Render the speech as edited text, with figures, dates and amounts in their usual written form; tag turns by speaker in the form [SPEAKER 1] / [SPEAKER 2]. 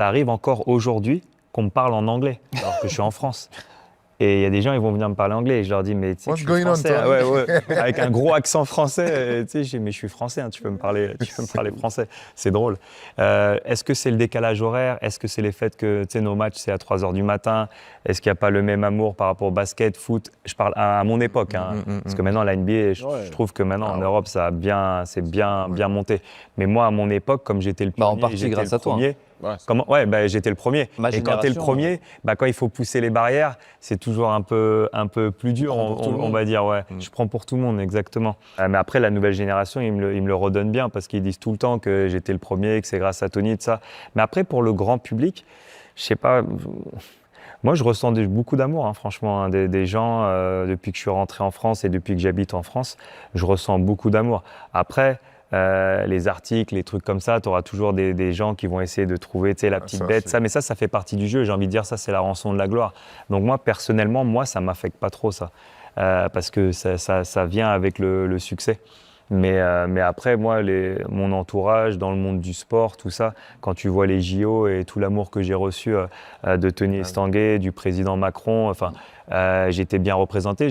[SPEAKER 1] Ça arrive encore aujourd'hui qu'on me parle en anglais, alors que je suis en France. Et il y a des gens, ils vont venir me parler anglais et je leur dis, mais tu sais, je
[SPEAKER 2] What's
[SPEAKER 1] suis
[SPEAKER 2] going on,
[SPEAKER 1] français, hein.
[SPEAKER 2] Tony?
[SPEAKER 1] Ouais, avec un gros accent français. Tu sais, je dis, mais je suis français, hein, tu peux me parler français. C'est drôle. Est-ce que c'est le décalage horaire? Est-ce que c'est les faits que tu sais, nos matchs, c'est à 3 heures du matin? Est-ce qu'il n'y a pas le même amour par rapport au basket, foot? Je parle à mon époque, hein, parce que maintenant, la NBA, je trouve que maintenant, en Europe, c'est bien monté. Mais moi, à mon époque, comme j'étais le
[SPEAKER 3] En
[SPEAKER 1] pionnier,
[SPEAKER 3] partie
[SPEAKER 1] j'étais
[SPEAKER 3] grâce
[SPEAKER 1] le
[SPEAKER 3] à toi.
[SPEAKER 1] premier.
[SPEAKER 2] Ouais,
[SPEAKER 1] J'étais le premier.
[SPEAKER 3] Ma
[SPEAKER 1] Et quand tu es le
[SPEAKER 3] génération,
[SPEAKER 1] premier, quand il faut pousser les barrières, c'est toujours un peu plus dur,
[SPEAKER 3] prends pour tout le
[SPEAKER 1] on
[SPEAKER 3] monde.
[SPEAKER 1] va dire. Ouais. Je prends pour tout le monde, exactement. Mais après, la nouvelle génération, ils me le redonnent bien parce qu'ils disent tout le temps que j'étais le premier, que c'est grâce à Tony, de ça. Mais après, pour le grand public, je sais pas. Moi, je ressens beaucoup d'amour, hein, franchement, hein, des gens, depuis que je suis rentré en France et depuis que j'habite en France, je ressens beaucoup d'amour. Après, les articles, les trucs comme ça, tu auras toujours des gens qui vont essayer de trouver, tu sais, la petite bête, ça, mais ça fait partie du jeu. J'ai envie de dire, ça, c'est la rançon de la gloire. Donc moi, personnellement, ça m'affecte pas trop, ça, parce que ça vient avec le succès. Mais après, moi, mon entourage dans le monde du sport, tout ça, quand tu vois les JO et tout l'amour que j'ai reçu de Tony Estanguet, du président Macron, enfin, j'étais bien représenté.